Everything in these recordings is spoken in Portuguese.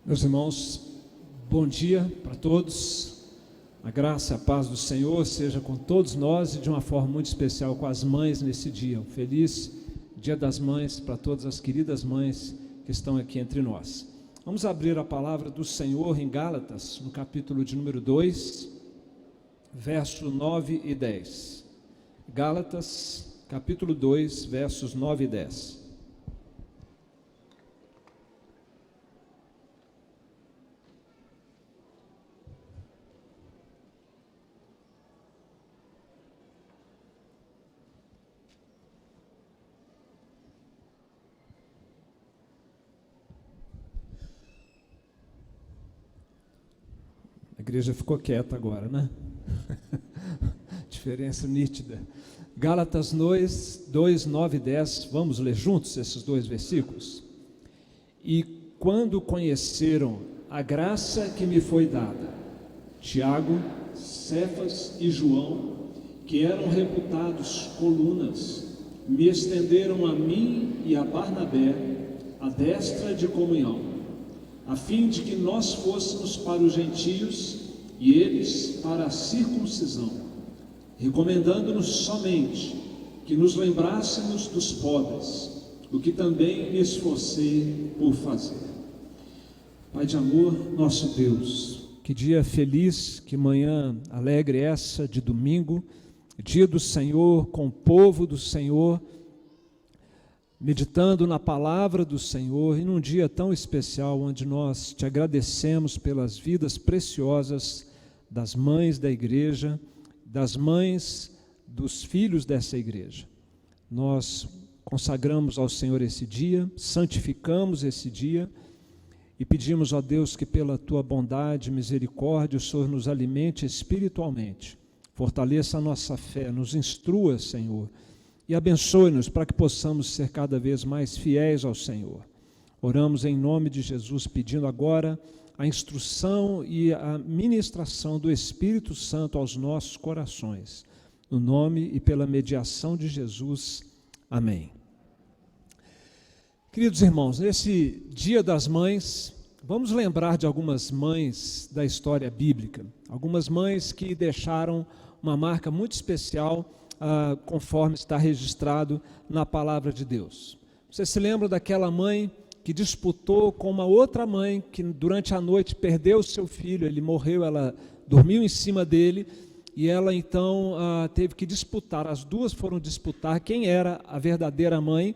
Meus irmãos, bom dia para todos. A graça e a paz do Senhor seja com todos nós e de uma forma muito especial com as mães nesse dia. Um feliz Dia das Mães para todas as queridas mães que estão aqui entre nós. Vamos abrir a palavra do Senhor em Gálatas, no capítulo de número 2, verso 9 e 10. Gálatas, capítulo 2, versos 9 e 10. A igreja ficou quieta agora, né? Diferença nítida. Gálatas 2, 9 e 10, vamos ler juntos esses dois versículos? E quando conheceram a graça que me foi dada, Tiago, Cefas e João, que eram reputados colunas, me estenderam a mim e a Barnabé a destra de comunhão, a fim de que nós fôssemos para os gentios e eles para a circuncisão, recomendando-nos somente que nos lembrássemos dos pobres, o que também me esforcei por fazer. Pai de amor, nosso Deus, que dia feliz, que manhã alegre essa de domingo, dia do Senhor, com o povo do Senhor, meditando na palavra do Senhor, e num dia tão especial, onde nós te agradecemos pelas vidas preciosas das mães da igreja, das mães dos filhos dessa igreja. Nós consagramos ao Senhor esse dia, santificamos esse dia, e pedimos a Deus que pela tua bondade e misericórdia o Senhor nos alimente espiritualmente, fortaleça a nossa fé, nos instrua, Senhor, e abençoe-nos para que possamos ser cada vez mais fiéis ao Senhor. Oramos em nome de Jesus, pedindo agora a instrução e a ministração do Espírito Santo aos nossos corações. No nome e pela mediação de Jesus. Amém. Queridos irmãos, nesse Dia das Mães, vamos lembrar de algumas mães da história bíblica. Algumas mães que deixaram uma marca muito especial, conforme está registrado na palavra de Deus. Você se lembra daquela mãe que disputou com uma outra mãe que durante a noite perdeu seu filho, ele morreu, ela dormiu em cima dele e ela então teve que disputar, as duas foram disputar quem era a verdadeira mãe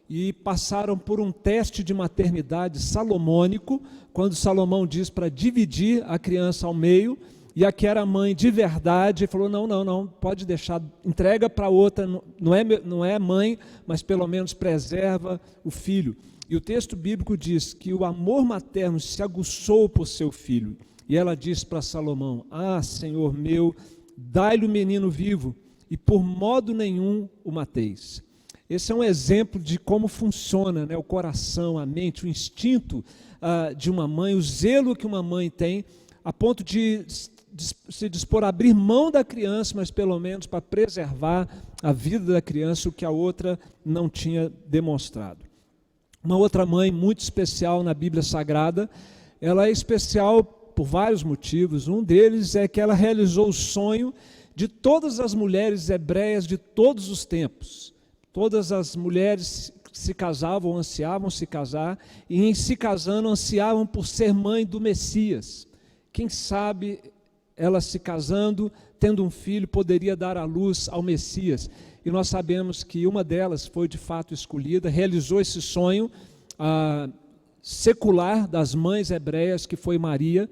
e passaram por um teste de maternidade salomônico, quando Salomão diz para dividir a criança ao meio. E a que era mãe de verdade falou, não, pode deixar, entrega para outra, não é mãe, mas pelo menos preserva o filho. E o texto bíblico diz que o amor materno se aguçou por seu filho. E ela disse para Salomão, Senhor meu, dai-lhe o menino vivo, e por modo nenhum o mateis. Esse é um exemplo de como funciona, né, o coração, a mente, o instinto de uma mãe, o zelo que uma mãe tem, a ponto de se dispor a abrir mão da criança, mas pelo menos para preservar a vida da criança, o que a outra não tinha demonstrado. Uma outra mãe muito especial na Bíblia Sagrada, ela é especial por vários motivos. Um deles é que ela realizou o sonho de todas as mulheres hebreias de todos os tempos. Todas as mulheres se casavam, ansiavam se casar, e em se casando ansiavam por ser mãe do Messias. Quem sabe ela se casando, tendo um filho, poderia dar à luz ao Messias. E nós sabemos que uma delas foi de fato escolhida, realizou esse sonho secular das mães hebreias, que foi Maria.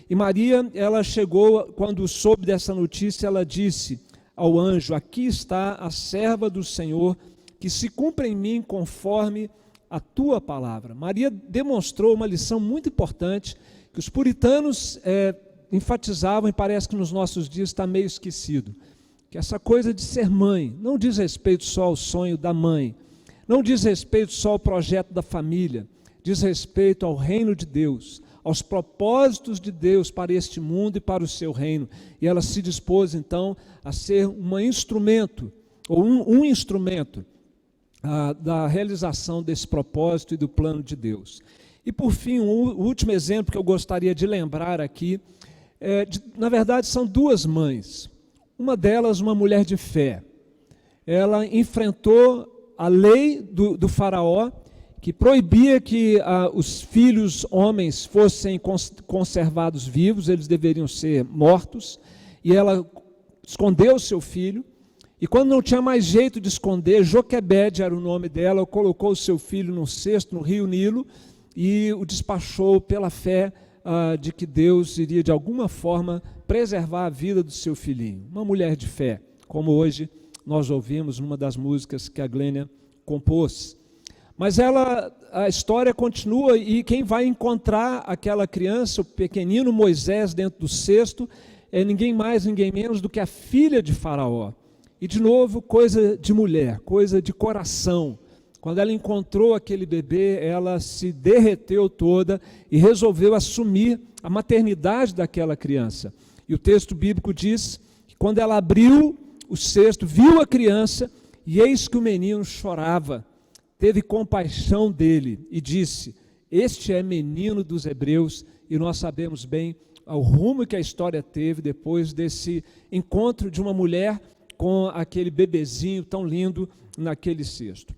E Maria, ela chegou, quando soube dessa notícia, ela disse ao anjo, aqui está a serva do Senhor, que se cumpra em mim conforme a tua palavra. Maria demonstrou uma lição muito importante, que os puritanos enfatizavam, e parece que nos nossos dias está meio esquecido, que essa coisa de ser mãe não diz respeito só ao sonho da mãe, não diz respeito só ao projeto da família, diz respeito ao reino de Deus, aos propósitos de Deus para este mundo e para o seu reino. E ela se dispôs então a ser um instrumento da realização desse propósito e do plano de Deus. E por fim, o último exemplo que eu gostaria de lembrar aqui, na verdade são duas mães. Uma delas, uma mulher de fé. Ela enfrentou a lei do faraó, que proibia que os filhos homens fossem conservados vivos, eles deveriam ser mortos, e ela escondeu o seu filho, e quando não tinha mais jeito de esconder, Joquebede era o nome dela, colocou o seu filho num cesto no rio Nilo, e o despachou pela fé de que Deus iria de alguma forma preservar a vida do seu filhinho. Uma mulher de fé, como hoje nós ouvimos numa das músicas que a Glênia compôs. Mas a história continua, e quem vai encontrar aquela criança, o pequenino Moisés, dentro do cesto, é ninguém mais, ninguém menos do que a filha de Faraó. E de novo, coisa de mulher, coisa de coração. Quando ela encontrou aquele bebê, ela se derreteu toda e resolveu assumir a maternidade daquela criança. E o texto bíblico diz que quando ela abriu o cesto, viu a criança, e eis que o menino chorava. Teve compaixão dele e disse: este é menino dos hebreus. E nós sabemos bem o rumo que a história teve depois desse encontro de uma mulher com aquele bebezinho tão lindo naquele cesto.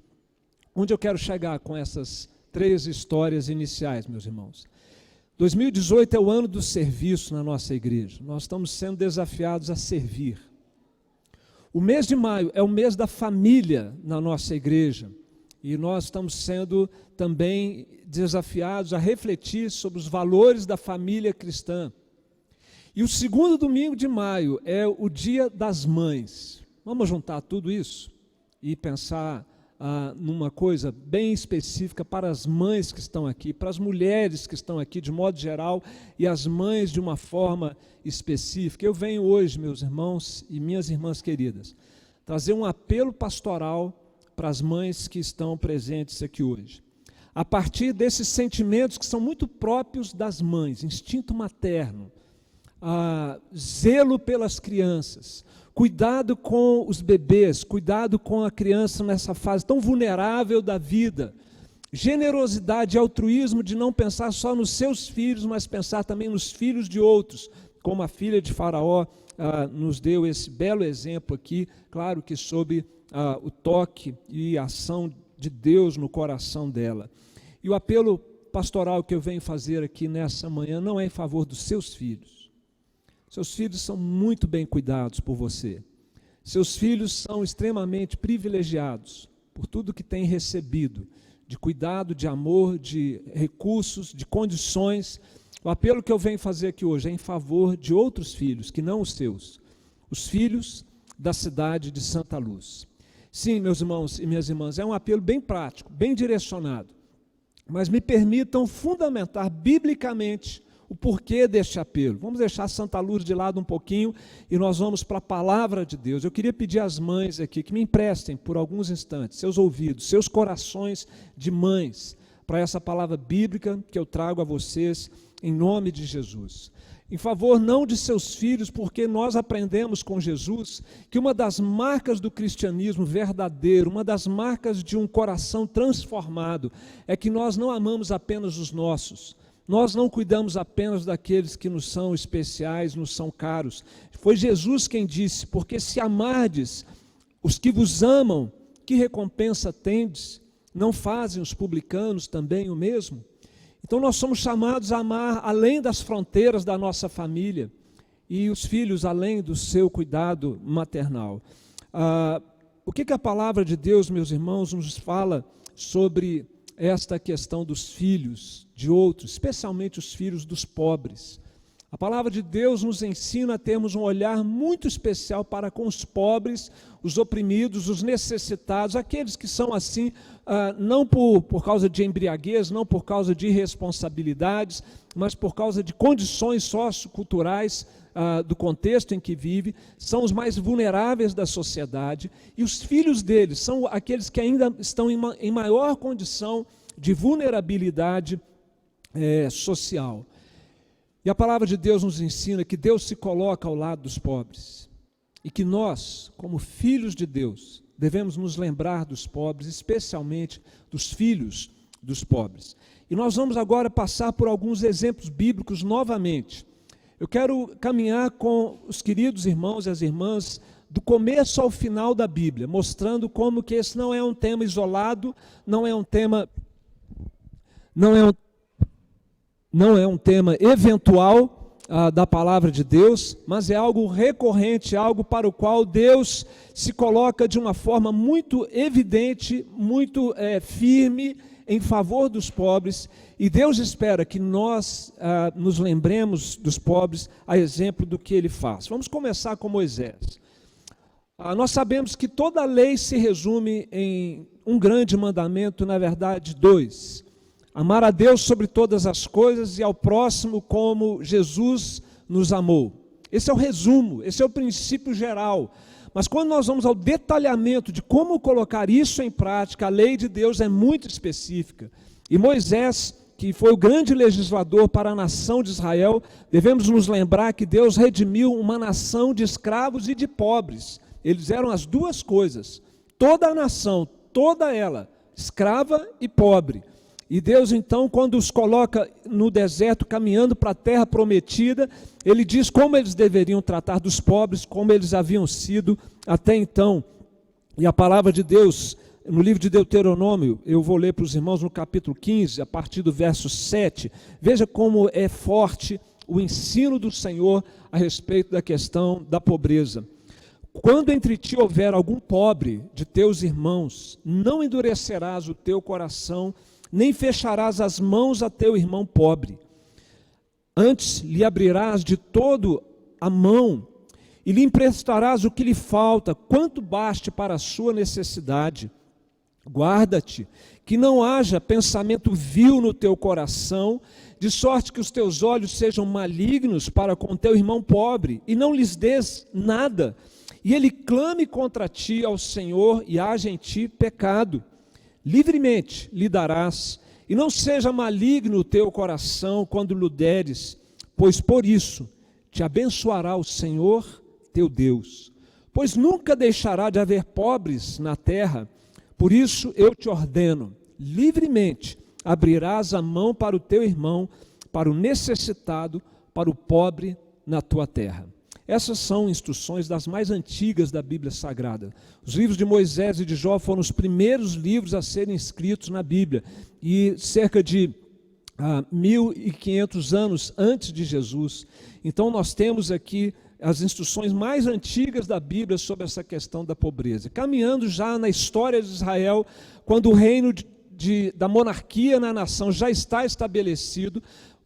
Onde eu quero chegar com essas três histórias iniciais, meus irmãos? 2018 é o ano do serviço na nossa igreja. Nós estamos sendo desafiados a servir. O mês de maio é o mês da família na nossa igreja. E nós estamos sendo também desafiados a refletir sobre os valores da família cristã. E o segundo domingo de maio é o Dia das Mães. Vamos juntar tudo isso e pensar numa coisa bem específica para as mães que estão aqui, para as mulheres que estão aqui de modo geral, e as mães de uma forma específica. Eu venho hoje, meus irmãos e minhas irmãs queridas, trazer um apelo pastoral para as mães que estão presentes aqui hoje. A partir desses sentimentos que são muito próprios das mães, instinto materno, zelo pelas crianças, cuidado com os bebês, cuidado com a criança nessa fase tão vulnerável da vida, generosidade e altruísmo de não pensar só nos seus filhos, mas pensar também nos filhos de outros, como a filha de Faraó nos deu esse belo exemplo aqui, claro que sob o toque e a ação de Deus no coração dela. E o apelo pastoral que eu venho fazer aqui nessa manhã não é em favor dos seus filhos. Seus filhos são muito bem cuidados por você. Seus filhos são extremamente privilegiados por tudo que têm recebido, de cuidado, de amor, de recursos, de condições. O apelo que eu venho fazer aqui hoje é em favor de outros filhos, que não os seus. Os filhos da cidade de Santa Luz. Sim, meus irmãos e minhas irmãs, é um apelo bem prático, bem direcionado. Mas me permitam fundamentar biblicamente o porquê deste apelo. Vamos deixar Santa Luz de lado um pouquinho e nós vamos para a palavra de Deus. Eu queria pedir às mães aqui que me emprestem por alguns instantes seus ouvidos, seus corações de mães, para essa palavra bíblica que eu trago a vocês em nome de Jesus. Em favor não de seus filhos, porque nós aprendemos com Jesus que uma das marcas do cristianismo verdadeiro, uma das marcas de um coração transformado, é que nós não amamos apenas os nossos. Nós não cuidamos apenas daqueles que nos são especiais, nos são caros. Foi Jesus quem disse: porque se amardes os que vos amam, que recompensa tendes? Não fazem os publicanos também o mesmo? Então nós somos chamados a amar além das fronteiras da nossa família, e os filhos além do seu cuidado maternal. O que a palavra de Deus, meus irmãos, nos fala sobre esta questão dos filhos de outros, especialmente os filhos dos pobres? A palavra de Deus nos ensina a termos um olhar muito especial para com os pobres, os oprimidos, os necessitados, aqueles que são assim, não por causa de embriaguez, não por causa de irresponsabilidades, mas por causa de condições socioculturais do contexto em que vive, são os mais vulneráveis da sociedade, e os filhos deles são aqueles que ainda estão em maior condição de vulnerabilidade social. E a palavra de Deus nos ensina que Deus se coloca ao lado dos pobres, e que nós, como filhos de Deus, devemos nos lembrar dos pobres, especialmente dos filhos dos pobres. E nós vamos agora passar por alguns exemplos bíblicos novamente. Eu quero caminhar com os queridos irmãos e as irmãs do começo ao final da Bíblia, mostrando como que esse não é um tema isolado, não é um tema eventual da palavra de Deus, mas é algo recorrente, algo para o qual Deus se coloca de uma forma muito evidente, muito firme em favor dos pobres, e Deus espera que nós nos lembremos dos pobres a exemplo do que Ele faz. Vamos começar com Moisés. Nós sabemos que toda a lei se resume em um grande mandamento, na verdade, dois. Amar a Deus sobre todas as coisas e ao próximo como Jesus nos amou. Esse é o resumo, esse é o princípio geral. Mas quando nós vamos ao detalhamento de como colocar isso em prática, a lei de Deus é muito específica. E Moisés, que foi o grande legislador para a nação de Israel, devemos nos lembrar que Deus redimiu uma nação de escravos e de pobres. Eles eram as duas coisas, toda a nação, toda ela, escrava e pobre. E Deus então, quando os coloca no deserto, caminhando para a terra prometida, Ele diz como eles deveriam tratar dos pobres, como eles haviam sido até então. E a palavra de Deus, no livro de Deuteronômio, eu vou ler para os irmãos no capítulo 15, a partir do verso 7, veja como é forte o ensino do Senhor a respeito da questão da pobreza. Quando entre ti houver algum pobre de teus irmãos, não endurecerás o teu coração, nem fecharás as mãos a teu irmão pobre. Antes lhe abrirás de todo a mão, e lhe emprestarás o que lhe falta, quanto baste para a sua necessidade. Guarda-te, que não haja pensamento vil no teu coração, de sorte que os teus olhos sejam malignos para com teu irmão pobre, e não lhes des nada, e ele clame contra ti ao Senhor, e haja em ti pecado. Livremente lhe darás, e não seja maligno o teu coração quando lhe deres, pois por isso te abençoará o Senhor teu Deus. Pois nunca deixará de haver pobres na terra, por isso eu te ordeno, livremente abrirás a mão para o teu irmão, para o necessitado, para o pobre na tua terra. Essas são instruções das mais antigas da Bíblia Sagrada. Os livros de Moisés e de Jó foram os primeiros livros a serem escritos na Bíblia. E cerca de 1.500 anos antes de Jesus. Então nós temos aqui as instruções mais antigas da Bíblia sobre essa questão da pobreza. Caminhando já na história de Israel, quando o reino da monarquia na nação já está estabelecido,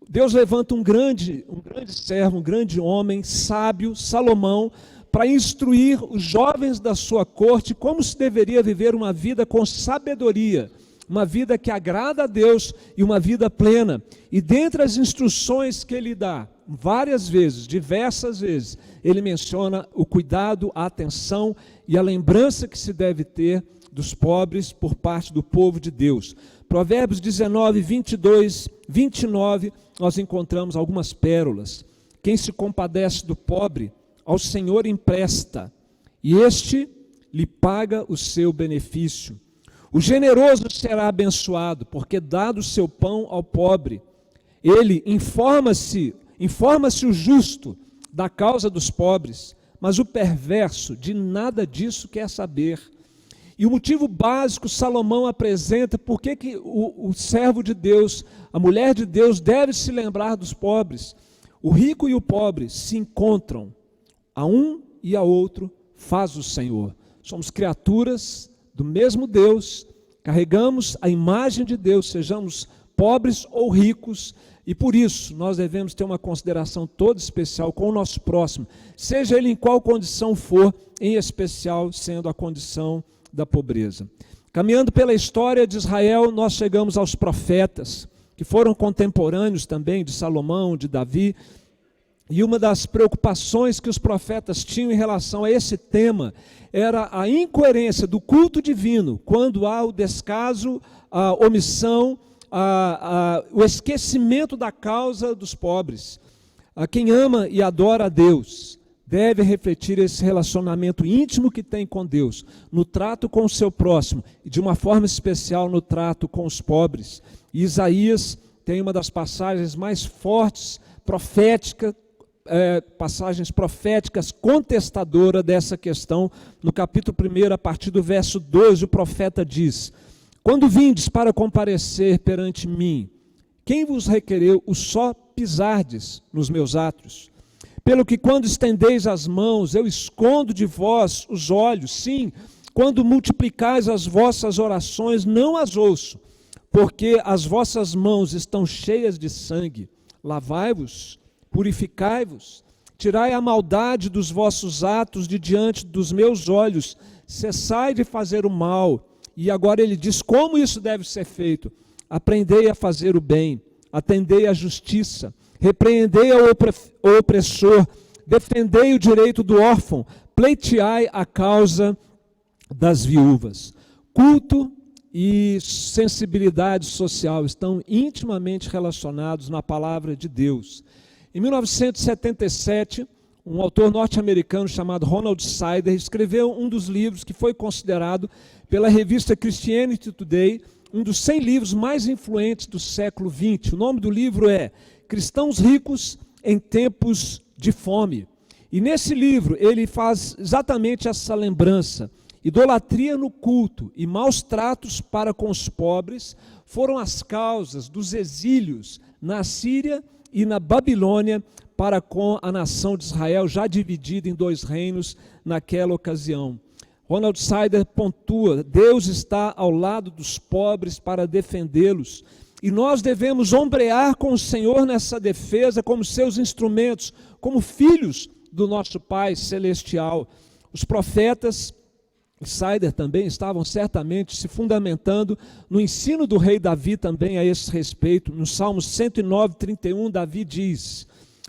Deus levanta um grande servo, um grande homem, sábio, Salomão, para instruir os jovens da sua corte como se deveria viver uma vida com sabedoria, uma vida que agrada a Deus e uma vida plena. E dentre as instruções que ele dá, várias vezes, diversas vezes, ele menciona o cuidado, a atenção e a lembrança que se deve ter dos pobres por parte do povo de Deus. Provérbios 19, 22, 29, nós encontramos algumas pérolas. Quem se compadece do pobre, ao Senhor empresta, e este lhe paga o seu benefício. O generoso será abençoado, porque dá do seu pão ao pobre. Ele informa-se o justo da causa dos pobres, mas o perverso de nada disso quer saber. E o motivo básico Salomão apresenta por que o servo de Deus, a mulher de Deus deve se lembrar dos pobres. O rico e o pobre se encontram, a um e a outro faz o Senhor. Somos criaturas do mesmo Deus, carregamos a imagem de Deus, sejamos pobres ou ricos, e por isso nós devemos ter uma consideração toda especial com o nosso próximo, seja ele em qual condição for, em especial sendo a condição da pobreza. Caminhando pela história de Israel, nós chegamos aos profetas, que foram contemporâneos também de Salomão, de Davi, e uma das preocupações que os profetas tinham em relação a esse tema era a incoerência do culto divino, quando há o descaso, a omissão, o esquecimento da causa dos pobres. Quem ama e adora a Deus deve refletir esse relacionamento íntimo que tem com Deus, no trato com o seu próximo, e de uma forma especial no trato com os pobres. E Isaías tem uma das passagens mais fortes, passagens proféticas contestadora dessa questão. No capítulo 1, a partir do verso 12, o profeta diz: quando vindes para comparecer perante mim, quem vos requereu o só pisardes nos meus átrios? Pelo que quando estendeis as mãos, eu escondo de vós os olhos. Sim, quando multiplicais as vossas orações, não as ouço, porque as vossas mãos estão cheias de sangue. Lavai-vos, purificai-vos, tirai a maldade dos vossos atos de diante dos meus olhos, cessai de fazer o mal. E agora ele diz como isso deve ser feito: aprendei a fazer o bem, atendei à justiça, repreendei ao opressor, defendei o direito do órfão, pleiteai a causa das viúvas. Culto e sensibilidade social estão intimamente relacionados na palavra de Deus. Em 1977, um autor norte-americano chamado Ronald Sider escreveu um dos livros que foi considerado pela revista Christianity Today um dos 100 livros mais influentes do século XX. O nome do livro é Cristãos Ricos em Tempos de Fome. E nesse livro ele faz exatamente essa lembrança: idolatria no culto e maus tratos para com os pobres foram as causas dos exílios na Síria e na Babilônia para com a nação de Israel, já dividida em 2 reinos naquela ocasião. Ronald Sider pontua: Deus está ao lado dos pobres para defendê-los, e nós devemos ombrear com o Senhor nessa defesa como seus instrumentos, como filhos do nosso Pai Celestial. Os profetas, Sider também, estavam certamente se fundamentando no ensino do rei Davi também a esse respeito. No Salmo 109, 31, Davi diz: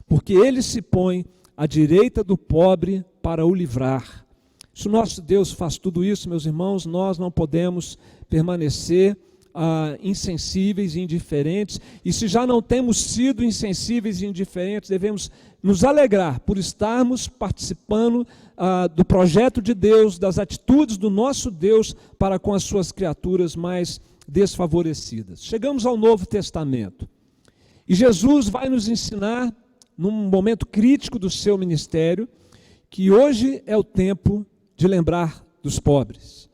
porque ele se põe à direita do pobre para o livrar. Se o nosso Deus faz tudo isso, meus irmãos, nós não podemos permanecer insensíveis e indiferentes. E se já não temos sido insensíveis e indiferentes, devemos nos alegrar por estarmos participando do projeto de Deus, das atitudes do nosso Deus para com as suas criaturas mais desfavorecidas. Chegamos ao Novo Testamento. E Jesus vai nos ensinar, num momento crítico do seu ministério, que hoje é o tempo de lembrar dos pobres.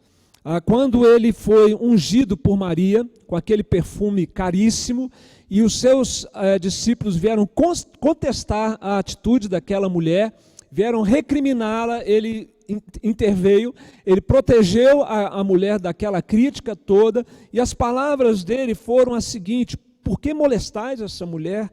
Quando ele foi ungido por Maria, com aquele perfume caríssimo, e os seus discípulos vieram contestar a atitude daquela mulher, vieram recriminá-la, ele interveio, ele protegeu a mulher daquela crítica toda, e as palavras dele foram as seguintes: por que molestais essa mulher?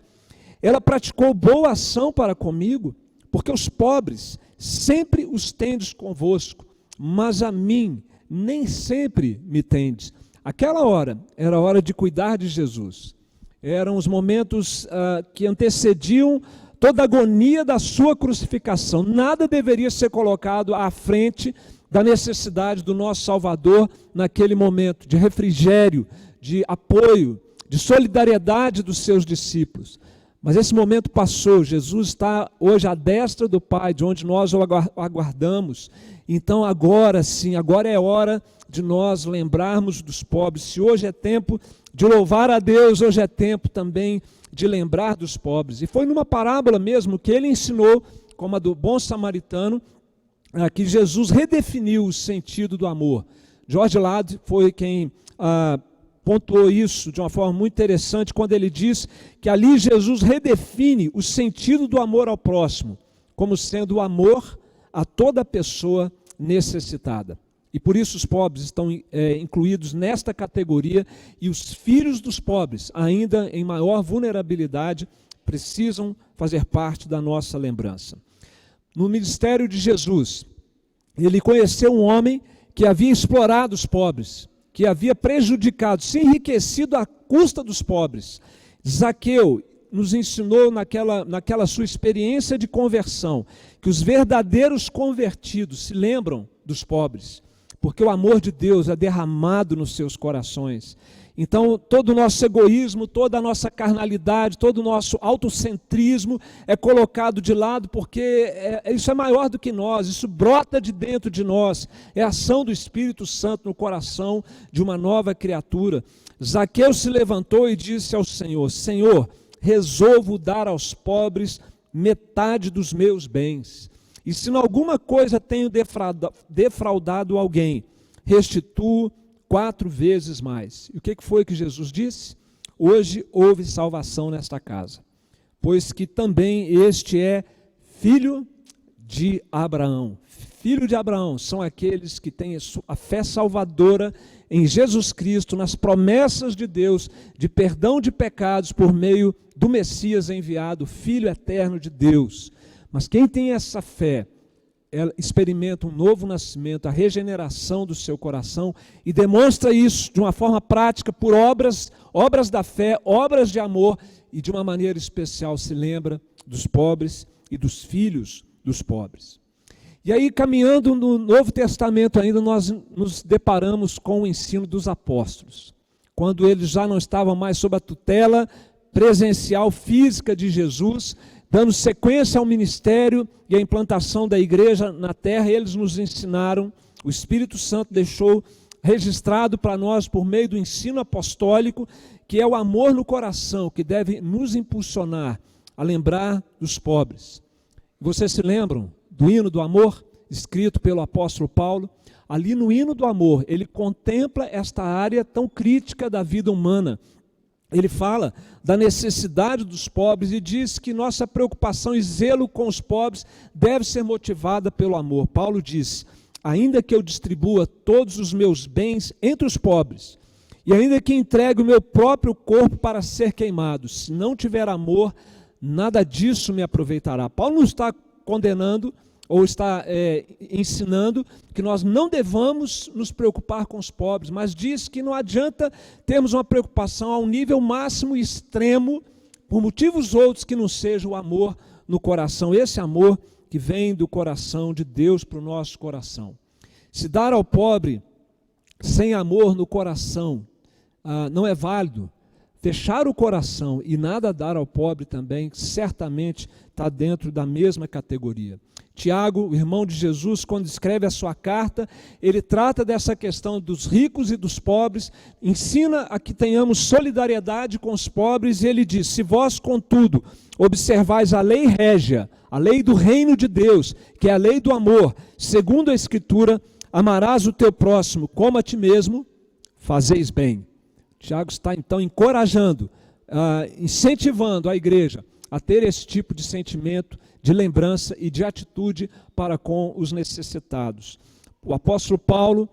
Ela praticou boa ação para comigo, porque os pobres sempre os tendes convosco, mas a mim nem sempre me tendes. Aquela hora era a hora de cuidar de Jesus. Eram os momentos que antecediam toda a agonia da sua crucificação. Nada deveria ser colocado à frente da necessidade do nosso Salvador naquele momento de refrigério, de apoio, de solidariedade dos seus discípulos. Mas esse momento passou. Jesus está hoje à destra do Pai, de onde nós o aguardamos. Então agora sim, agora é hora de nós lembrarmos dos pobres. Se hoje é tempo de louvar a Deus, hoje é tempo também de lembrar dos pobres. E foi numa parábola mesmo que ele ensinou, como a do bom samaritano, que Jesus redefiniu o sentido do amor. George Ladd foi quem pontuou isso de uma forma muito interessante, quando ele diz que ali Jesus redefine o sentido do amor ao próximo, como sendo o amor a toda pessoa necessitada. E por isso os pobres estão incluídos nesta categoria, e os filhos dos pobres, ainda em maior vulnerabilidade, precisam fazer parte da nossa lembrança. No ministério de Jesus, ele conheceu um homem que havia explorado os pobres, que havia prejudicado, se enriquecido à custa dos pobres. Zaqueu nos ensinou naquela sua experiência de conversão, que os verdadeiros convertidos se lembram dos pobres, porque o amor de Deus é derramado nos seus corações. Então, todo o nosso egoísmo, toda a nossa carnalidade, todo o nosso autocentrismo é colocado de lado, porque isso é maior do que nós, isso brota de dentro de nós, é a ação do Espírito Santo no coração de uma nova criatura. Zaqueu se levantou e disse ao Senhor: Senhor, resolvo dar aos pobres metade dos meus bens, e se em alguma coisa tenho defraudado alguém, restituo 4 vezes mais. E o que foi que Jesus disse? Hoje houve salvação nesta casa, pois que também este é filho de Abraão. Filho de Abraão são aqueles que têm a fé salvadora em Jesus Cristo, nas promessas de Deus, de perdão de pecados por meio do Messias enviado, Filho eterno de Deus. Mas quem tem essa fé, ela experimenta um novo nascimento, a regeneração do seu coração, e demonstra isso de uma forma prática por obras da fé, obras de amor, e de uma maneira especial se lembra dos pobres e dos filhos dos pobres. E aí, caminhando no Novo Testamento ainda, nós nos deparamos com o ensino dos apóstolos, quando eles já não estavam mais sob a tutela presencial física de Jesus, dando sequência ao ministério e à implantação da igreja na terra. Eles nos ensinaram, o Espírito Santo deixou registrado para nós por meio do ensino apostólico, que é o amor no coração que deve nos impulsionar a lembrar dos pobres. Vocês se lembram do hino do amor, escrito pelo apóstolo Paulo? Ali no hino do amor, ele contempla esta área tão crítica da vida humana. Ele fala da necessidade dos pobres e diz que nossa preocupação e zelo com os pobres deve ser motivada pelo amor. Paulo diz: ainda que eu distribua todos os meus bens entre os pobres, e ainda que entregue o meu próprio corpo para ser queimado, se não tiver amor, nada disso me aproveitará. Paulo não está condenando ou está ensinando que nós não devamos nos preocupar com os pobres, mas diz que não adianta termos uma preocupação ao nível máximo e extremo, por motivos outros que não seja o amor no coração, esse amor que vem do coração de Deus para o nosso coração. Se dar ao pobre sem amor no coração não é válido. Fechar o coração e nada dar ao pobre também, certamente está dentro da mesma categoria. Tiago, o irmão de Jesus, quando escreve a sua carta, ele trata dessa questão dos ricos e dos pobres, ensina a que tenhamos solidariedade com os pobres, e ele diz: se vós, contudo, observais a lei régia, a lei do reino de Deus, que é a lei do amor, segundo a Escritura, amarás o teu próximo como a ti mesmo, fazeis bem. Tiago está então encorajando, incentivando a igreja a ter esse tipo de sentimento, de lembrança e de atitude para com os necessitados. O apóstolo Paulo,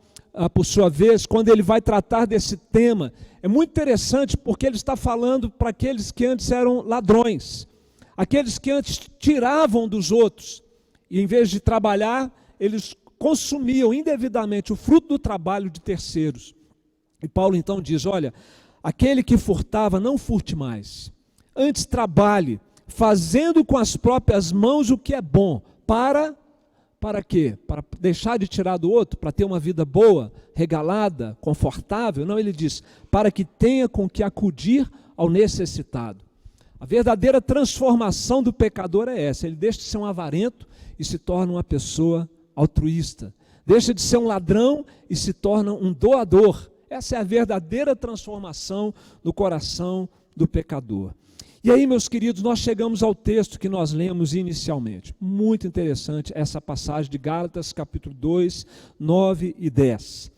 por sua vez, quando ele vai tratar desse tema, é muito interessante porque ele está falando para aqueles que antes eram ladrões, aqueles que antes tiravam dos outros, e em vez de trabalhar, eles consumiam indevidamente o fruto do trabalho de terceiros. E Paulo então diz: olha, aquele que furtava, não furte mais, antes trabalhe, fazendo com as próprias mãos o que é bom, para quê? Para deixar de tirar do outro, para ter uma vida boa, regalada, confortável? Não, ele diz, para que tenha com que acudir ao necessitado. A verdadeira transformação do pecador é essa: ele deixa de ser um avarento e se torna uma pessoa altruísta, deixa de ser um ladrão e se torna um doador. Essa é a verdadeira transformação do coração do pecador. E aí, meus queridos, nós chegamos ao texto que nós lemos inicialmente. Muito interessante essa passagem de Gálatas, capítulo 2, 9 e 10.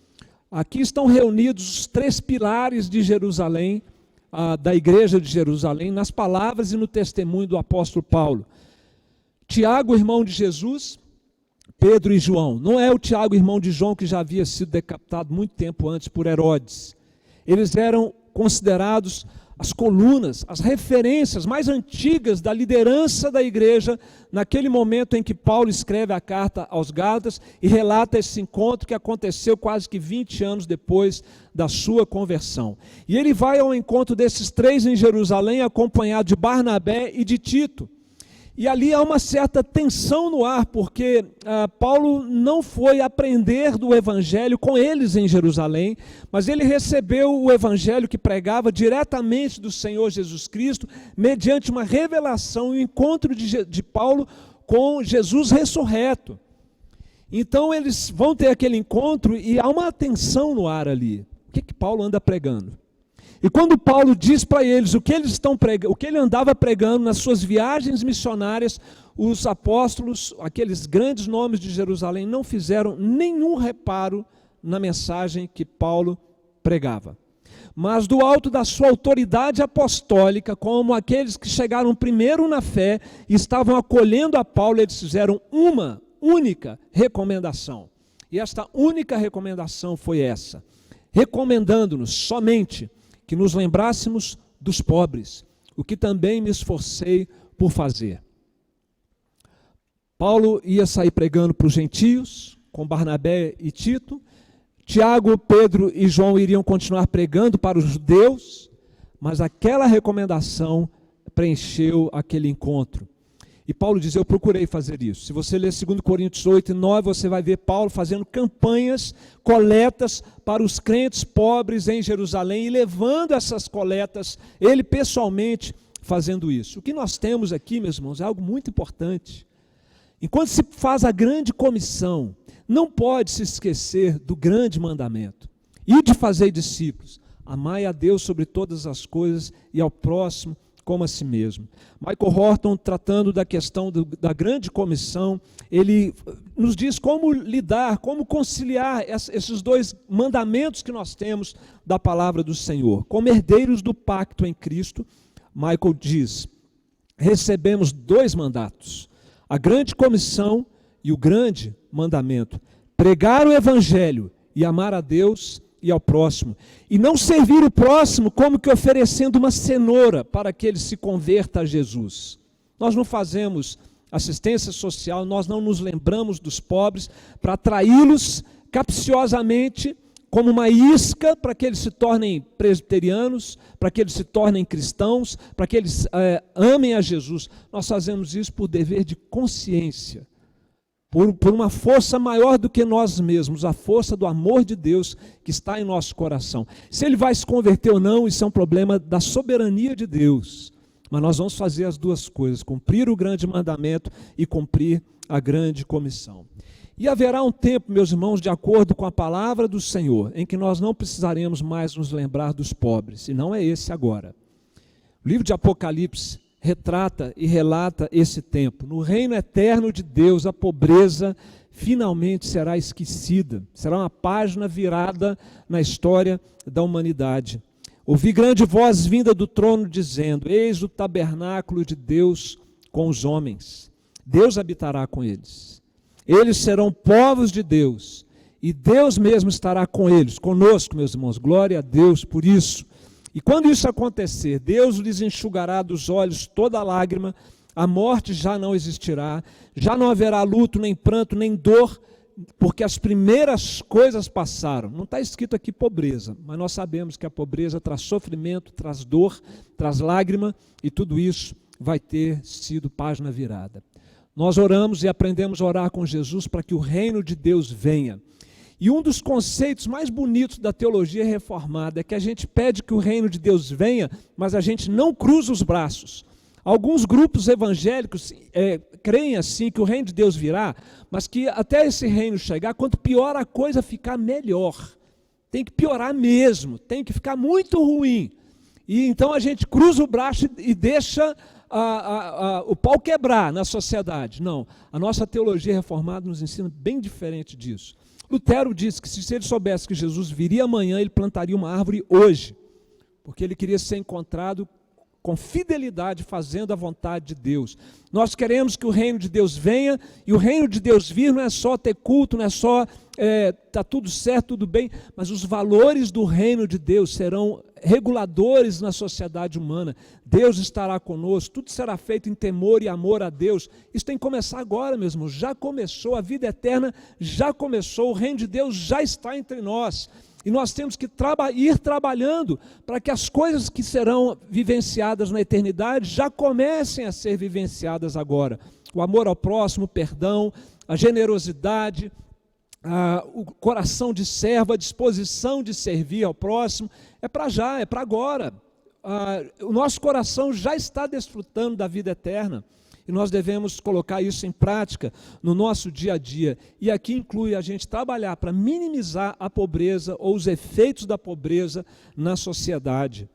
Aqui estão reunidos os 3 pilares de Jerusalém, da igreja de Jerusalém, nas palavras e no testemunho do apóstolo Paulo. Tiago, irmão de Jesus, Pedro e João. Não é o Tiago, irmão de João, que já havia sido decapitado muito tempo antes por Herodes. Eles eram considerados as colunas, as referências mais antigas da liderança da igreja, naquele momento em que Paulo escreve a carta aos Gálatas e relata esse encontro que aconteceu quase que 20 anos depois da sua conversão. E ele vai ao encontro desses 3 em Jerusalém, acompanhado de Barnabé e de Tito. E ali há uma certa tensão no ar, porque Paulo não foi aprender do evangelho com eles em Jerusalém, mas ele recebeu o evangelho que pregava diretamente do Senhor Jesus Cristo, mediante uma revelação, um encontro de Paulo com Jesus ressurreto. Então eles vão ter aquele encontro e há uma tensão no ar ali. O que Paulo anda pregando? E quando Paulo diz para eles o que ele andava pregando nas suas viagens missionárias, os apóstolos, aqueles grandes nomes de Jerusalém, não fizeram nenhum reparo na mensagem que Paulo pregava. Mas do alto da sua autoridade apostólica, como aqueles que chegaram primeiro na fé e estavam acolhendo a Paulo, eles fizeram uma única recomendação. E esta única recomendação foi essa: recomendando-nos somente que nos lembrássemos dos pobres, o que também me esforcei por fazer. Paulo ia sair pregando para os gentios, com Barnabé e Tito. Tiago, Pedro e João iriam continuar pregando para os judeus, mas aquela recomendação preencheu aquele encontro. E Paulo diz: eu procurei fazer isso. Se você ler 2 Coríntios 8 e 9, você vai ver Paulo fazendo campanhas, coletas para os crentes pobres em Jerusalém e levando essas coletas, ele pessoalmente fazendo isso. O que nós temos aqui, meus irmãos, é algo muito importante. Enquanto se faz a grande comissão, não pode se esquecer do grande mandamento: e de fazer discípulos, amai a Deus sobre todas as coisas e ao próximo como a si mesmo. Michael Horton, tratando da questão da grande comissão, ele nos diz como lidar, como conciliar esses dois mandamentos que nós temos da palavra do Senhor. Como herdeiros do pacto em Cristo, Michael diz: recebemos dois mandatos, a grande comissão e o grande mandamento: pregar o evangelho e amar a Deus e ao próximo, e não servir o próximo como que oferecendo uma cenoura para que ele se converta a Jesus. Nós não fazemos assistência social, nós não nos lembramos dos pobres para atraí-los capciosamente como uma isca para que eles se tornem presbiterianos, para que eles se tornem cristãos, para que eles amem a Jesus. Nós fazemos isso por dever de consciência, por uma força maior do que nós mesmos, a força do amor de Deus que está em nosso coração. Se ele vai se converter ou não, isso é um problema da soberania de Deus. Mas nós vamos fazer as duas coisas: cumprir o grande mandamento e cumprir a grande comissão. E haverá um tempo, meus irmãos, de acordo com a palavra do Senhor, em que nós não precisaremos mais nos lembrar dos pobres, e não é esse agora. O livro de Apocalipse retrata e relata esse tempo. No reino eterno de Deus, a pobreza finalmente será esquecida, será uma página virada na história da humanidade. Ouvi grande voz vinda do trono dizendo: eis o tabernáculo de Deus com os homens, Deus habitará com eles, eles serão povos de Deus, e Deus mesmo estará com eles, conosco, meus irmãos. Glória a Deus por isso. E quando isso acontecer, Deus lhes enxugará dos olhos toda lágrima, a morte já não existirá, já não haverá luto, nem pranto, nem dor, porque as primeiras coisas passaram. Não está escrito aqui pobreza, mas nós sabemos que a pobreza traz sofrimento, traz dor, traz lágrima, e tudo isso vai ter sido página virada. Nós oramos e aprendemos a orar com Jesus para que o reino de Deus venha. E um dos conceitos mais bonitos da teologia reformada é que a gente pede que o reino de Deus venha, mas a gente não cruza os braços. Alguns grupos evangélicos creem assim que o reino de Deus virá, mas que até esse reino chegar, quanto pior a coisa ficar, melhor. Tem que piorar mesmo, tem que ficar muito ruim. E então a gente cruza o braço e deixa o pau quebrar na sociedade. Não, a nossa teologia reformada nos ensina bem diferente disso. Lutero disse que se ele soubesse que Jesus viria amanhã, ele plantaria uma árvore hoje, porque ele queria ser encontrado com fidelidade, fazendo a vontade de Deus. Nós queremos que o reino de Deus venha, e o reino de Deus vir não é só ter culto, não é só está tudo certo, tudo bem, mas os valores do reino de Deus serão reguladores na sociedade humana. Deus estará conosco, tudo será feito em temor e amor a Deus. Isso tem que começar agora, meus irmãos. Já começou, a vida eterna já começou, o reino de Deus já está entre nós. E nós temos que ir trabalhando para que as coisas que serão vivenciadas na eternidade já comecem a ser vivenciadas agora. O amor ao próximo, o perdão, a generosidade, o coração de servo, a disposição de servir ao próximo, é para já, é para agora. O nosso coração já está desfrutando da vida eterna. E nós devemos colocar isso em prática no nosso dia a dia. E aqui inclui a gente trabalhar para minimizar a pobreza ou os efeitos da pobreza na sociedade.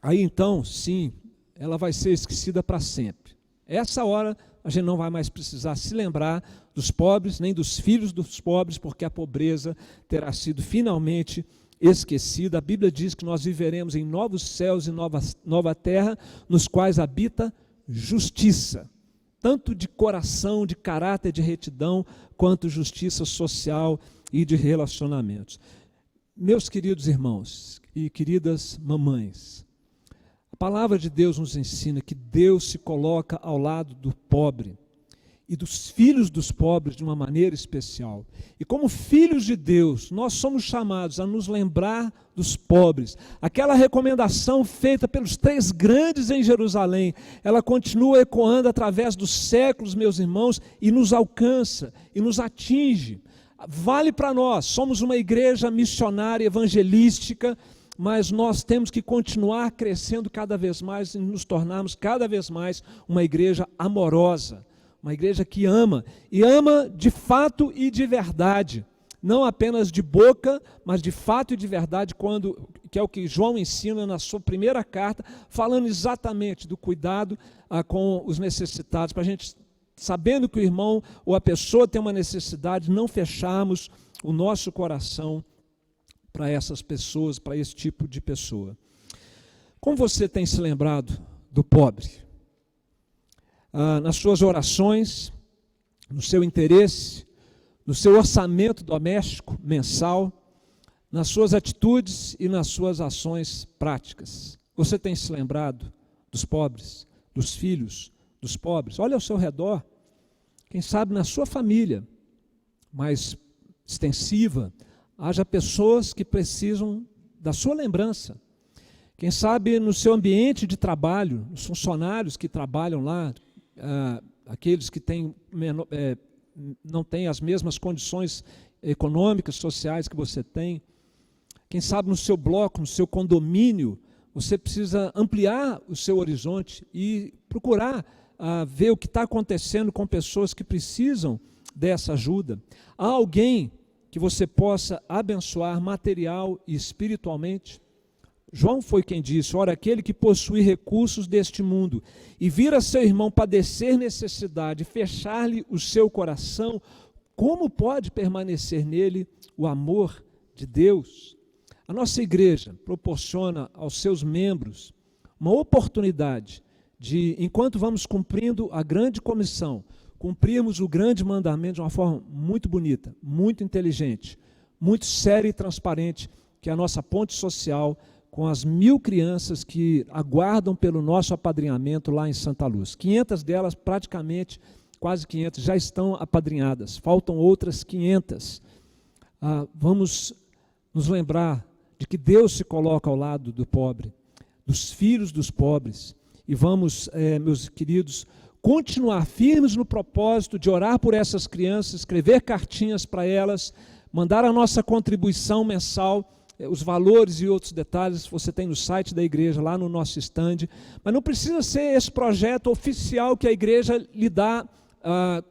Aí então, sim, ela vai ser esquecida para sempre. Essa hora a gente não vai mais precisar se lembrar dos pobres, nem dos filhos dos pobres, porque a pobreza terá sido finalmente esquecida. A Bíblia diz que nós viveremos em novos céus e nova terra, nos quais habita justiça, tanto de coração, de caráter, de retidão, quanto justiça social e de relacionamentos. Meus queridos irmãos e queridas mamães, a palavra de Deus nos ensina que Deus se coloca ao lado do pobre e dos filhos dos pobres de uma maneira especial. E como filhos de Deus, nós somos chamados a nos lembrar dos pobres. Aquela recomendação feita pelos 3 grandes em Jerusalém, ela continua ecoando através dos séculos, meus irmãos, e nos alcança, e nos atinge. Vale para nós, somos uma igreja missionária, evangelística, mas nós temos que continuar crescendo cada vez mais e nos tornarmos cada vez mais uma igreja amorosa. Uma igreja que ama, e ama de fato e de verdade, não apenas de boca, mas de fato e de verdade, que é o que João ensina na sua primeira carta, falando exatamente do cuidado com os necessitados, para a gente, sabendo que o irmão ou a pessoa tem uma necessidade, não fecharmos o nosso coração para essas pessoas, para esse tipo de pessoa. Como você tem se lembrado do pobre? Nas suas orações, no seu interesse, no seu orçamento doméstico mensal, nas suas atitudes e nas suas ações práticas. Você tem se lembrado dos pobres, dos filhos dos pobres? Olha ao seu redor, quem sabe na sua família mais extensiva, haja pessoas que precisam da sua lembrança. Quem sabe no seu ambiente de trabalho, os funcionários que trabalham lá, aqueles que não têm as mesmas condições econômicas, sociais que você tem. Quem sabe no seu bloco, no seu condomínio, você precisa ampliar o seu horizonte e procurar ver o que está acontecendo com pessoas que precisam dessa ajuda. Há alguém que você possa abençoar material e espiritualmente? João foi quem disse: ora, aquele que possui recursos deste mundo e vir a seu irmão padecer necessidade, fechar-lhe o seu coração, como pode permanecer nele o amor de Deus? A nossa igreja proporciona aos seus membros uma oportunidade de, enquanto vamos cumprindo a grande comissão, cumprirmos o grande mandamento de uma forma muito bonita, muito inteligente, muito séria e transparente, que é a nossa ponte social com as 1.000 crianças que aguardam pelo nosso apadrinhamento lá em Santa Luz. 500 delas, praticamente, quase 500, já estão apadrinhadas. Faltam outras 500. Vamos nos lembrar de que Deus se coloca ao lado do pobre, dos filhos dos pobres. E vamos, meus queridos, continuar firmes no propósito de orar por essas crianças, escrever cartinhas para elas, mandar a nossa contribuição mensal. Os valores e outros detalhes você tem no site da igreja, lá no nosso estande. Mas não precisa ser esse projeto oficial que a igreja lhe dá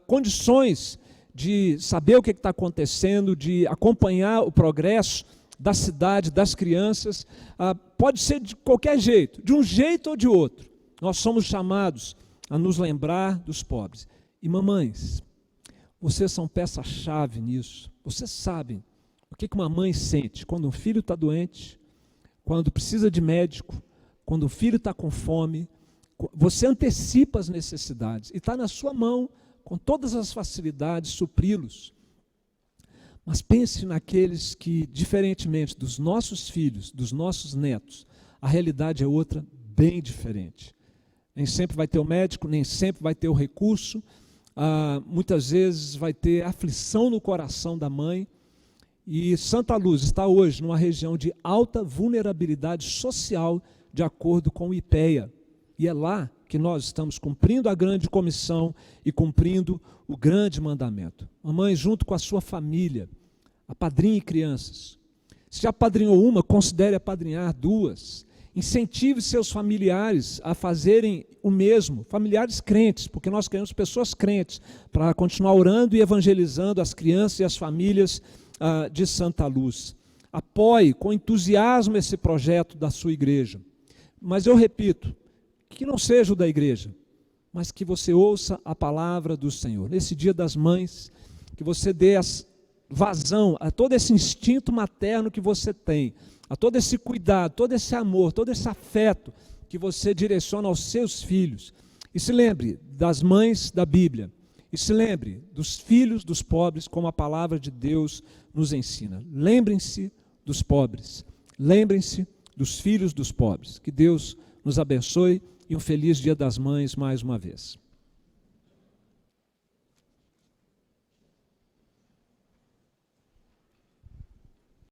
condições de saber o que está acontecendo, de acompanhar o progresso da cidade, das crianças. Pode ser de qualquer jeito, de um jeito ou de outro. Nós somos chamados a nos lembrar dos pobres. E mamães, vocês são peça-chave nisso. Vocês sabem o que uma mãe sente quando um filho está doente, quando precisa de médico, quando o filho está com fome. Você antecipa as necessidades e está na sua mão, com todas as facilidades, supri-los. Mas pense naqueles que, diferentemente dos nossos filhos, dos nossos netos, a realidade é outra, bem diferente. Nem sempre vai ter o médico, nem sempre vai ter o recurso, muitas vezes vai ter aflição no coração da mãe. E Santa Luz está hoje numa região de alta vulnerabilidade social, de acordo com o IPEA. E é lá que nós estamos cumprindo a grande comissão e cumprindo o grande mandamento. Mamãe, junto com a sua família, apadrinhe crianças. Se já apadrinhou uma, considere apadrinhar duas. Incentive seus familiares a fazerem o mesmo, familiares crentes, porque nós queremos pessoas crentes, para continuar orando e evangelizando as crianças e as famílias de Santa Luz. Apoie com entusiasmo esse projeto da sua igreja. Mas eu repito, que não seja o da igreja, mas que você ouça a palavra do Senhor. Nesse Dia das Mães, que você dê vazão a todo esse instinto materno que você tem, a todo esse cuidado, todo esse amor, todo esse afeto que você direciona aos seus filhos. E se lembre das mães da Bíblia, e se lembre dos filhos dos pobres, como a palavra de Deus nos ensina. Lembrem-se dos pobres, lembrem-se dos filhos dos pobres. Que Deus nos abençoe e um feliz Dia das Mães mais uma vez.